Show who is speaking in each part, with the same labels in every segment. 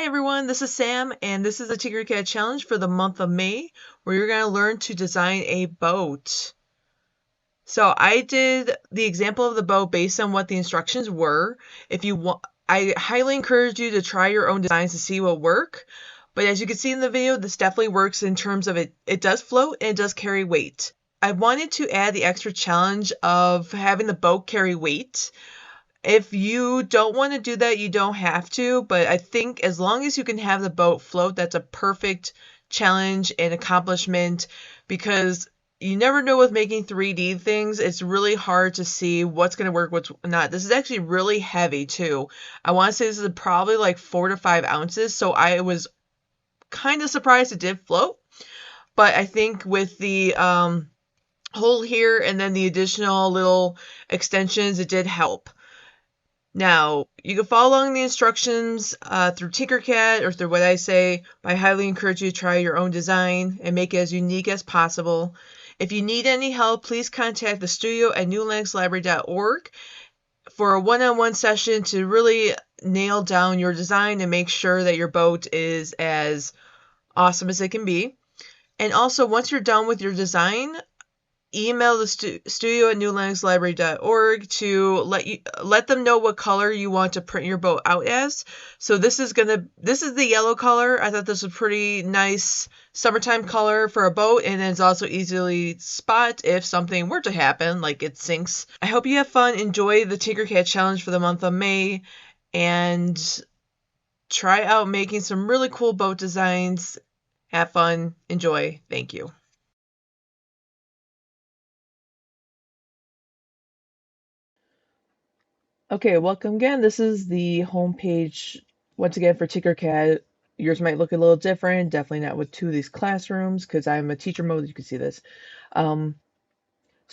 Speaker 1: everyone, this is Sam, and this is the TinkerCAD challenge for the month of May, where you're going to learn to design a boat. So I did the example of the boat based on what the instructions were. If you want, I highly encourage you to try your own designs to see what work. But as you can see in the video, this definitely works in terms of it does float and it does carry weight. I wanted to add the extra challenge of having the boat carry weight. If you don't want to do that, you don't have to, but I think as long as you can have the boat float, that's a perfect challenge and accomplishment, because you never know with making 3D things. It's really hard to see what's going to work, what's not. This is actually really heavy too. I want to say this is probably like 4 to 5 ounces, so I was kind of surprised it did float. But I think with the hole here and then the additional little extensions, it did help. Now, you can follow along the instructions through TinkerCAD or through what I say, but I highly encourage you to try your own design and make it as unique as possible. If you need any help, please contact the studio at newlinuxlibrary.org for a one-on-one session to really nail down your design and make sure that your boat is as awesome as it can be. And also, once you're done with your design, email the studio at newlinuxlibrary.org to let them know what color you want to print your boat out as. So this is the yellow color. I thought this was a pretty nice summertime color for a boat, and it's also easily spot if something were to happen, like it sinks. I hope you have fun. Enjoy the TinkerCAD challenge for the month of May, and try out making some really cool boat designs. Have fun. Enjoy. Thank you. Okay, welcome again. This is the home page once again for TinkerCAD. Yours might look a little different, definitely not with two of these classrooms because I'm a teacher mode, you can see this. So when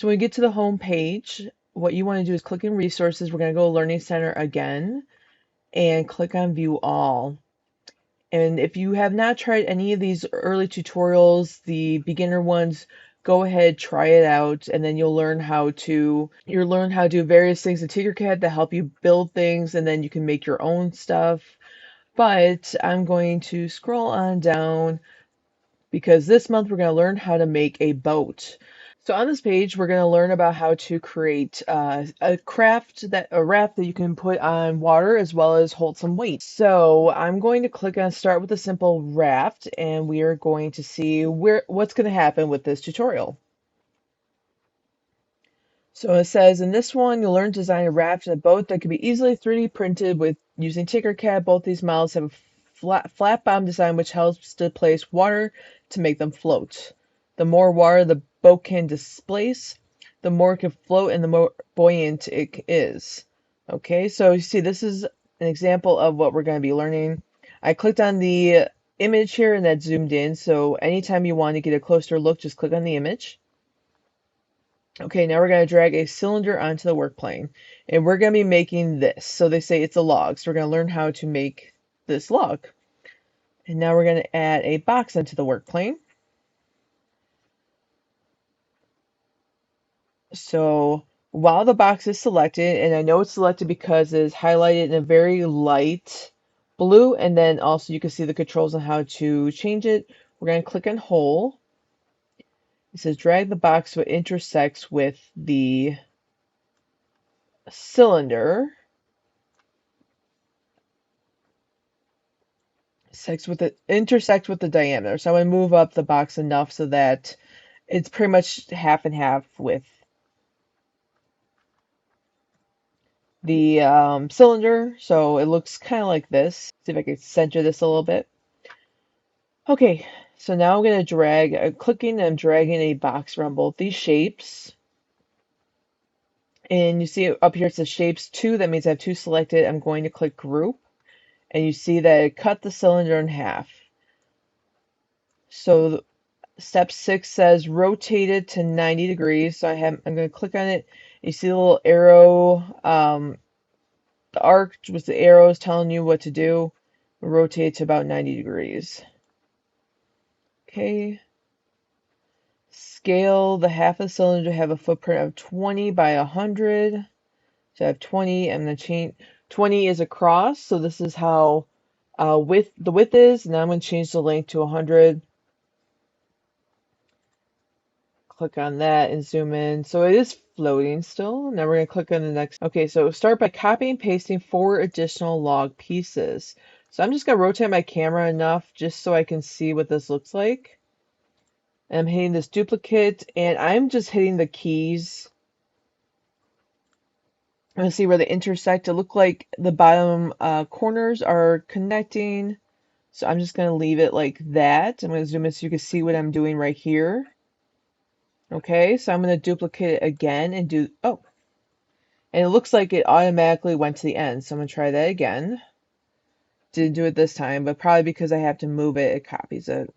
Speaker 1: we get to the home page, what you want to do is click in resources. We're going to go to Learning Center again and click on View All. And if you have not tried any of these early tutorials, the beginner ones, go ahead, try it out, and then you'll learn how to do various things in TinkerCAD that help you build things, and then you can make your own stuff. But I'm going to scroll on down because this month we're going to learn how to make a boat. So on this page, we're going to learn about how to create a raft that you can put on water as well as hold some weight. So I'm going to click on Start with a Simple Raft, and we are going to see what's going to happen with this tutorial. So it says, in this one, you'll learn to design a raft and a boat that can be easily 3D printed with using TinkerCAD. Both these models have a flat bottom design which helps to place water to make them float. The more water the boat can displace, the more it can float and the more buoyant it is. Okay, so you see this is an example of what we're going to be learning. I clicked on the image here and that zoomed in, so anytime you want to get a closer look, just click on the image. Okay, now we're going to drag a cylinder onto the work plane, and we're going to be making this. So they say it's a log, so we're going to learn how to make this log. And now we're going to add a box onto the work plane. So while the box is selected, and I know it's selected because it's highlighted in a very light blue, and then also you can see the controls on how to change it. We're going to click on Hole. It says drag the box so it intersects with the cylinder. Intersect with the diameter. So I'm going to move up the box enough so that it's pretty much half and half with the cylinder. So it looks kind of like this. See if I can center this a little bit. Okay, so now I'm going to clicking and dragging a box around both these shapes. And you see up here it says shapes 2. That means I have 2 selected. I'm going to click group. And you see that it cut the cylinder in half. So step 6 says rotate it to 90 degrees. So I'm going to click on it. You see the little arrow. The arc with the arrows telling you what to do. Rotate to about 90 degrees. Okay. Scale the half of the cylinder to have a footprint of 20 by 100. So I have 20. I'm going to change. 20 is across. So this is how the width is. Now I'm going to change the length to 100. Click on that and zoom in. So it is floating still. Now we're going to click on the next. Okay, so start by copying and pasting 4 additional log pieces. So I'm just going to rotate my camera enough just so I can see what this looks like. And I'm hitting this duplicate, and I'm just hitting the keys. I'm going to see where they intersect. It look like the bottom corners are connecting. So I'm just going to leave it like that. I'm going to zoom in so you can see what I'm doing right here. Okay, so I'm going to duplicate it again and do, oh, and it looks like it automatically went to the end. So I'm going to try that again. Didn't do it this time, but probably because I have to move it, it copies it.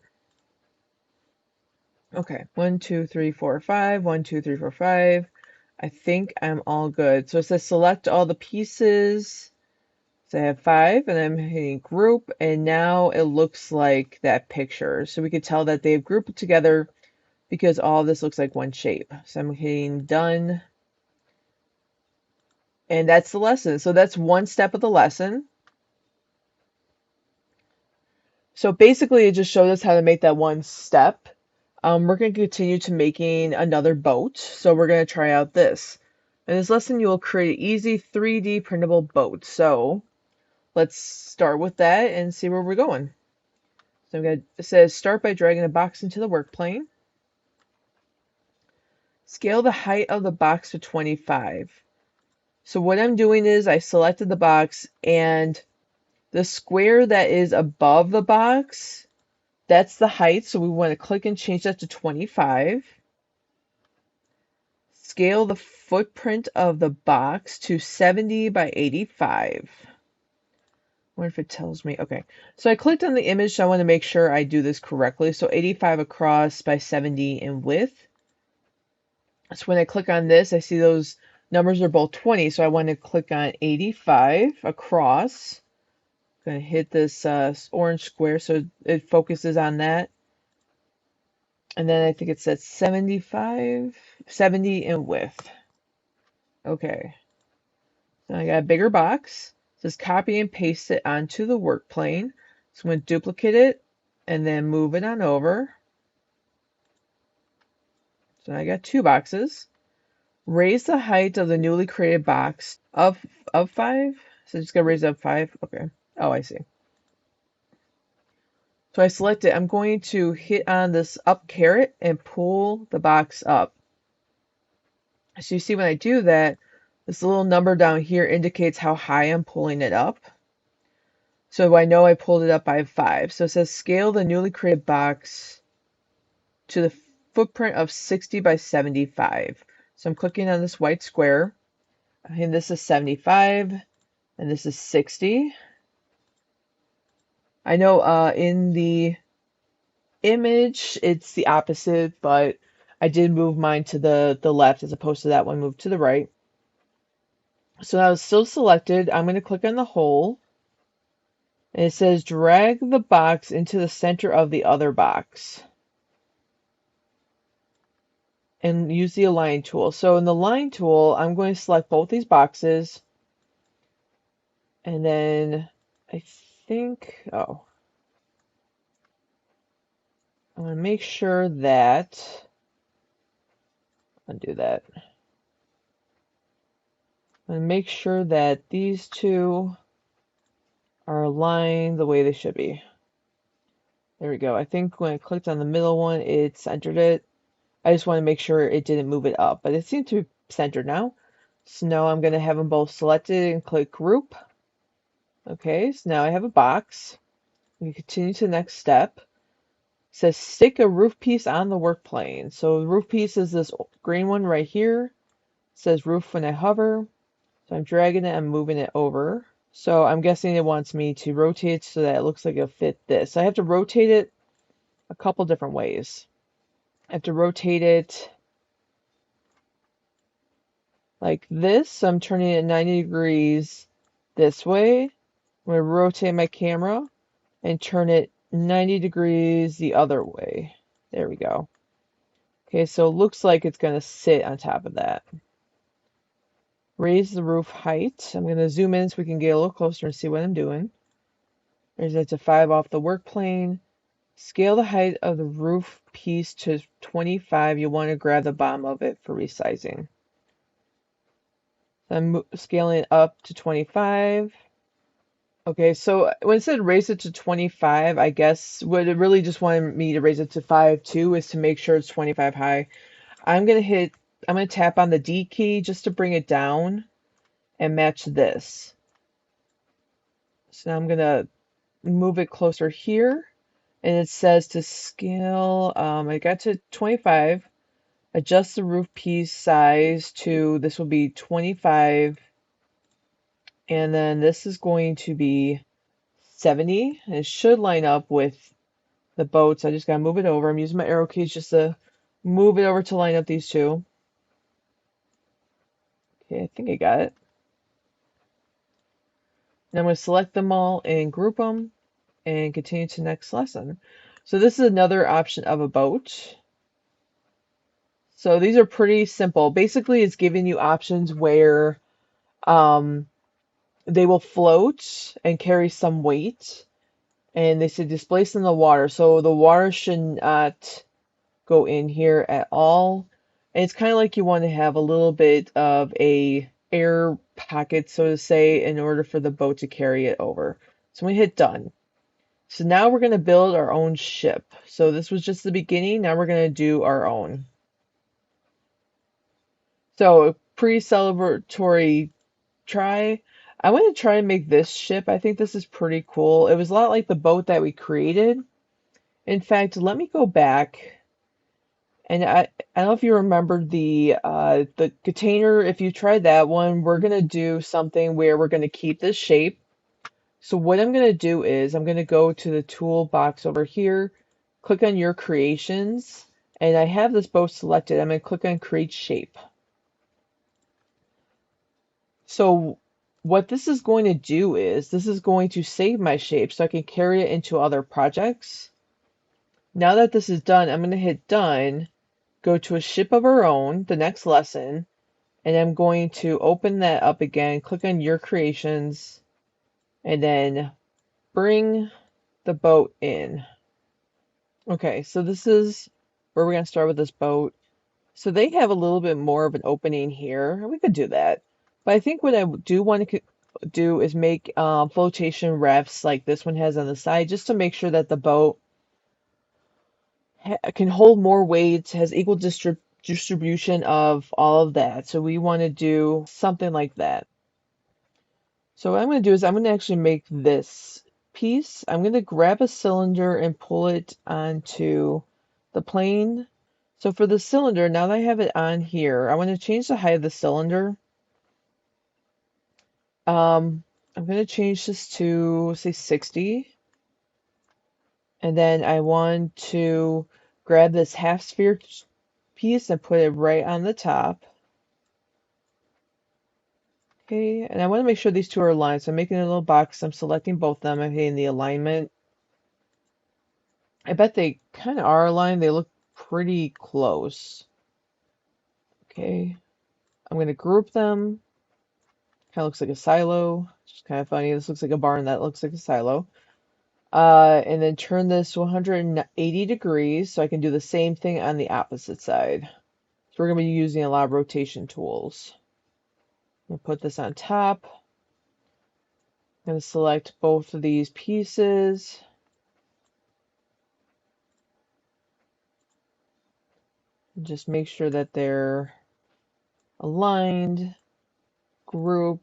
Speaker 1: Okay, 1, 2, 3, 4, 5. 1, 2, 3, 4, 5. I think I'm all good. So it says select all the pieces. So I have 5, and I'm hitting group, and now it looks like that picture. So we could tell that they've grouped it together because all this looks like one shape. So I'm hitting done. And that's the lesson. So that's one step of the lesson. So basically, it just showed us how to make that one step. We're going to continue to making another boat. So we're going to try out this. In this lesson, you will create an easy 3D printable boat. So let's start with that and see where we're going. So it says start by dragging a box into the work plane. Scale the height of the box to 25. So what I'm doing is I selected the box, and the square that is above the box, that's the height. So we want to click and change that to 25. Scale the footprint of the box to 70 by 85. I wonder if it tells me. Okay, so I clicked on the image, so I want to make sure I do this correctly. So 85 across by 70 in width. So when I click on this, I see those numbers are both 20. So I want to click on 85 across. I'm going to hit this orange square so it focuses on that. And then I think it says 70 in width. Okay. Now I got a bigger box. Just copy and paste it onto the work plane. So I'm going to duplicate it and then move it on over. So I got 2 boxes. Raise the height of the newly created box of 5. So just going to raise it up 5. Okay. Oh, I see. So I select it. I'm going to hit on this up caret and pull the box up. So you see when I do that, this little number down here indicates how high I'm pulling it up. So I know I pulled it up by 5. So it says scale the newly created box to the footprint of 60 by 75. So I'm clicking on this white square, and this is 75, and this is 60. I know in the image it's the opposite, but I did move mine to the left as opposed to that one moved to the right. So now it's still selected. I'm going to click on the hole, and it says drag the box into the center of the other box and use the align tool. So in the line tool, I'm going to select both these boxes, and then I think, oh, I want to make sure that, undo that. I'm going to make sure that these two are aligned the way they should be. There we go. I think when I clicked on the middle one, it centered it. I just want to make sure it didn't move it up, but it seems to be centered now. So now I'm going to have them both selected and click group. Okay, so now I have a box. We continue to the next step. It says stick a roof piece on the work plane. So the roof piece is this green one right here. It says roof when I hover. So I'm dragging it and moving it over. So I'm guessing it wants me to rotate so that it looks like it'll fit this. So I have to rotate it a couple different ways. I have to rotate it like this. So I'm turning it 90 degrees this way. I'm going to rotate my camera and turn it 90 degrees the other way. There we go. Okay, so it looks like it's going to sit on top of that. Raise the roof height. I'm going to zoom in so we can get a little closer and see what I'm doing. Raise it to 5 off the work plane. Scale the height of the roof piece to 25. You want to grab the bottom of it for resizing. So I'm scaling it up to 25. Okay, so when it said raise it to 25, I guess what it really just wanted me to raise it to 5 too is to make sure it's 25 high. I'm gonna tap on the D key just to bring it down and match this. So now I'm gonna move it closer here, and it says to scale, I got to 25, adjust the roof piece size to, this will be 25, and then this is going to be 70. And it should line up with the boats. I just gotta move it over. I'm using my arrow keys just to move it over to line up these two. Okay, I think I got it. Now I'm going to select them all and group them and continue to next lesson. So this is another option of a boat. So these are pretty simple. Basically, it's giving you options where they will float and carry some weight. And they say displace in the water. So the water should not go in here at all. And it's kind of like you want to have a little bit of a air pocket, so to say, in order for the boat to carry it over. So we hit done. So now we're going to build our own ship. So this was just the beginning. Now we're going to do our own. So pre-celebratory try. I want to try and make this ship. I think this is pretty cool. It was a lot like the boat that we created. In fact, let me go back. And I don't know if you remember the container. If you tried that one, we're gonna do something where we're gonna keep this shape. So what I'm gonna do is I'm gonna go to the toolbox over here, click on your creations, and I have this boat selected. I'm gonna click on create shape. So what this is going to do is this is going to save my shape so I can carry it into other projects. Now that this is done, I'm gonna hit done. Go to a ship of our own, the next lesson, and I'm going to open that up again, click on your creations, and then bring the boat in. Okay, so this is where we're going to start with this boat. So they have a little bit more of an opening here. We could do that. But I think what I do want to do is make flotation rafts like this one has on the side, just to make sure that the boat can hold more weight, has equal distribution of all of that. So we want to do something like that. So what I'm going to do is I'm going to actually make this piece. I'm going to grab a cylinder and pull it onto the plane. So for the cylinder, now that I have it on here, I want to change the height of the cylinder. I'm going to change this to, say, 60. And then I want to grab this half sphere piece and put it right on the top. Okay, and I want to make sure these two are aligned. So I'm making a little box. I'm selecting both of them. I'm hitting the alignment. I bet they kind of are aligned. They look pretty close. Okay, I'm going to group them. Kind of looks like a silo. It's kind of funny. This looks like a barn. That looks like a silo. And then turn this 180 degrees so I can do the same thing on the opposite side. So we're going to be using a lot of rotation tools. I'm going to put this on top. I'm going to select both of these pieces. And just make sure that they're aligned. Group.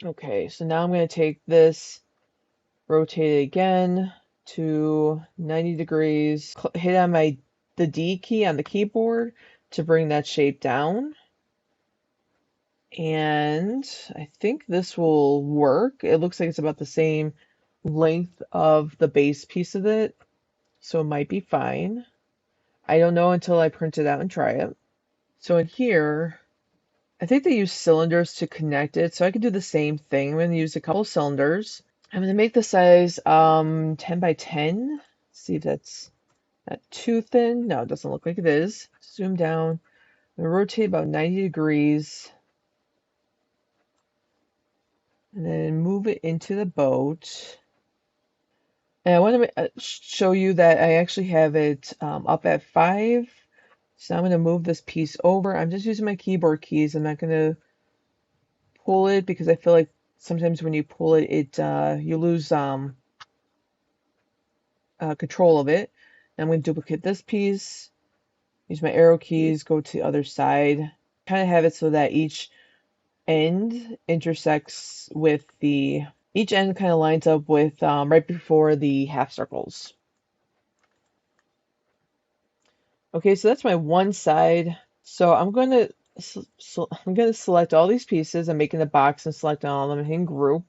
Speaker 1: Okay, so now I'm going to take this, rotate it again to 90 degrees, hit on the D key on the keyboard to bring that shape down. And I think this will work. It looks like it's about the same length of the base piece of it, so it might be fine. I don't know until I print it out and try it. So in here, I think they use cylinders to connect it, so I could do the same thing. I'm going to use a couple cylinders. I'm going to make the size 10 by 10. See if that's not too thin. No, it doesn't look like it is. Zoom down. I'm going to rotate about 90 degrees. and then move it into the boat. And I want to show you that I actually have it up at 5. So I'm going to move this piece over. I'm just using my keyboard keys. I'm not going to pull it because I feel like sometimes when you pull it, you lose control of it. And I'm going to duplicate this piece, use my arrow keys, go to the other side, kind of have it so that each end intersects with each end kind of lines up with right before the half circles. Okay, so that's my one side. So I'm going to select all these pieces. I'm making a box and select all of them, hitting group.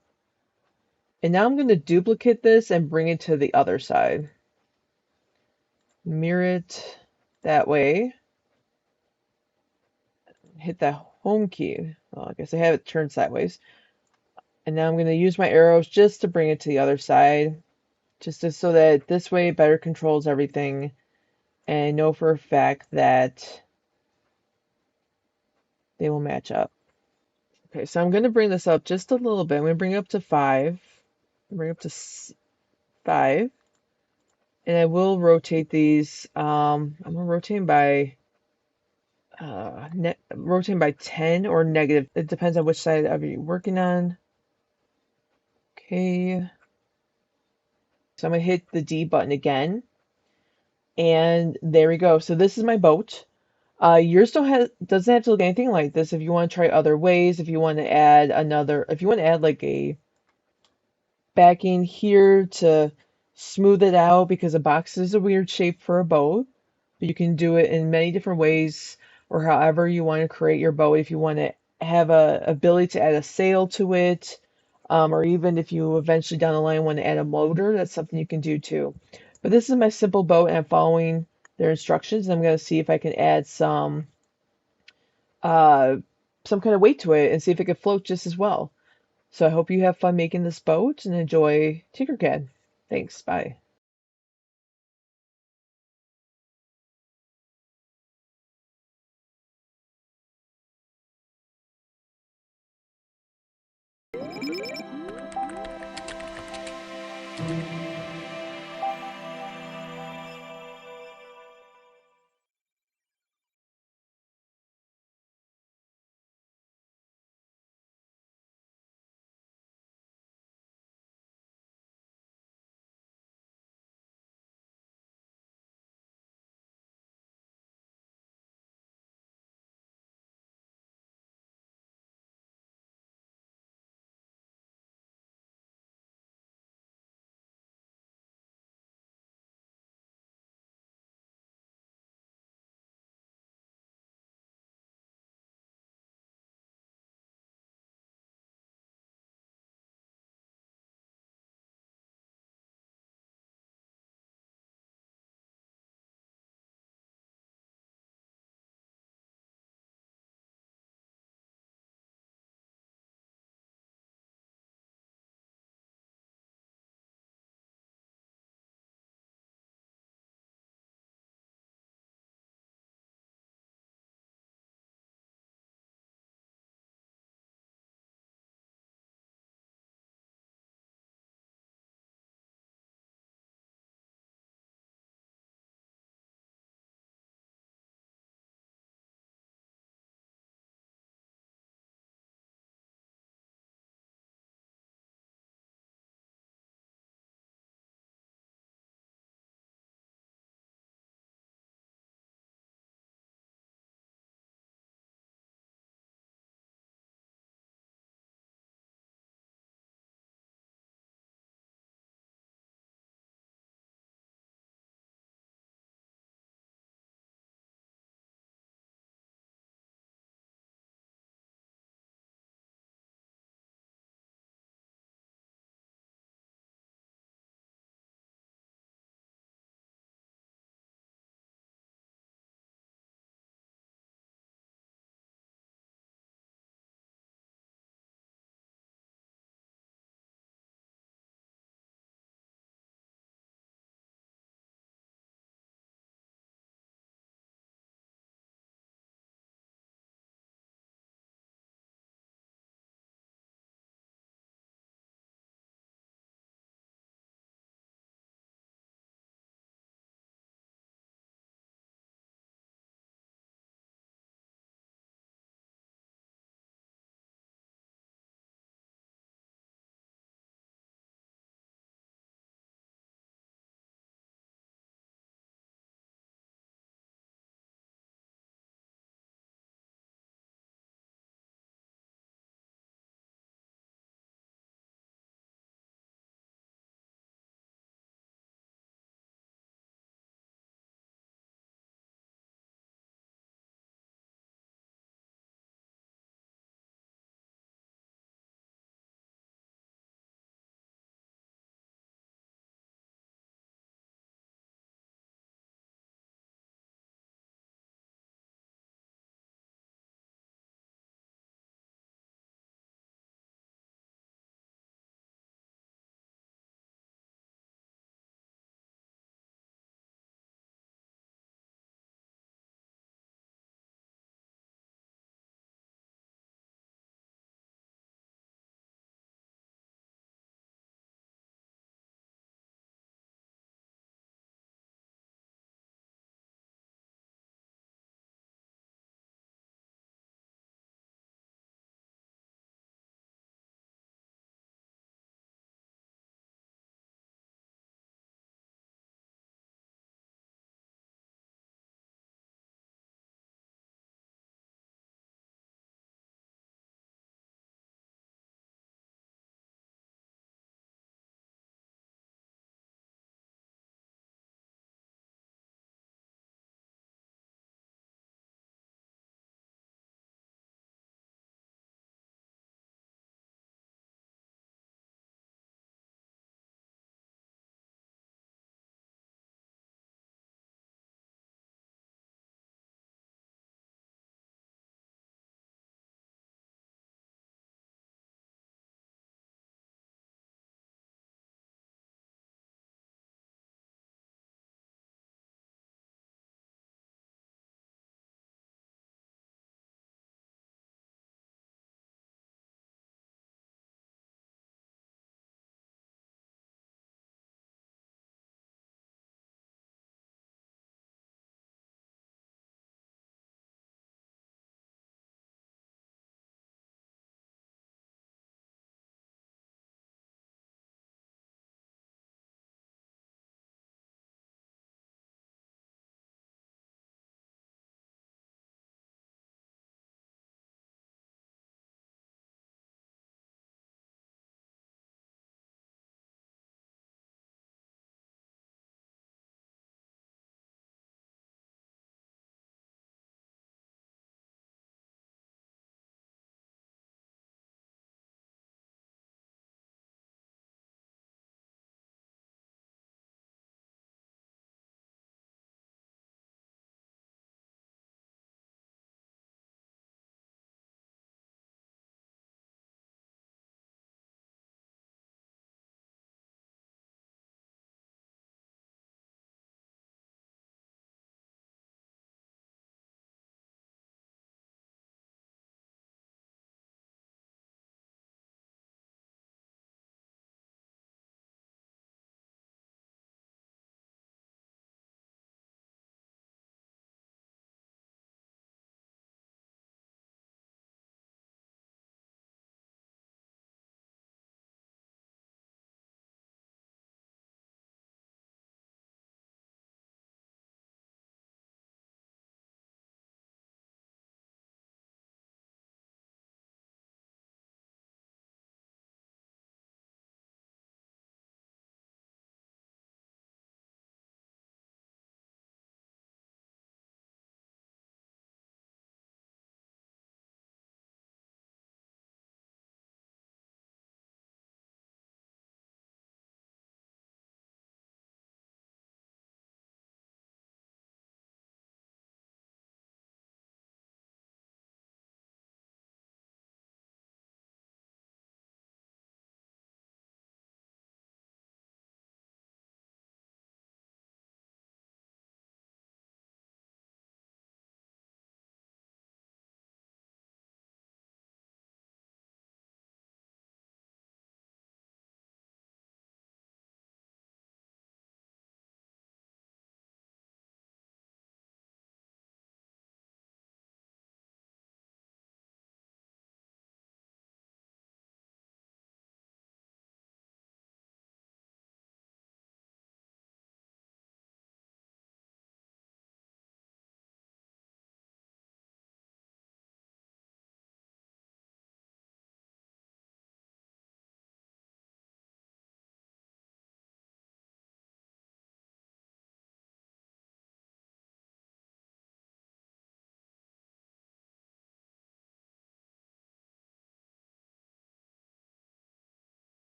Speaker 1: And now I'm going to duplicate this and bring it to the other side. Mirror it that way. Hit the home key. Well, I guess I have it turned sideways. And now I'm going to use my arrows just to bring it to the other side. So that this way it better controls everything. And I know for a fact that they will match up. Okay, so I'm going to bring this up just a little bit. I'm going to bring it up to 5. Bring it up to 5. And I will rotate these. I'm going to rotate by rotating by 10 or negative. It depends on which side of you're working on. Okay. So I'm going to hit the D button again. And there we go. So this is my boat. Yours doesn't have to look anything like this. If you want to try other ways, if you want to add like a backing here to smooth it out because a box is a weird shape for a boat, but you can do it in many different ways or however you want to create your boat. If you want to have a ability to add a sail to it, or even if you eventually down the line want to add a motor, that's something you can do too. But this is my simple boat and I'm following their instructions. I'm going to see if I can add uh, some kind of weight to it and see if it can float just as well. So I hope you have fun making this boat and enjoy TinkerCAD. Thanks. Bye.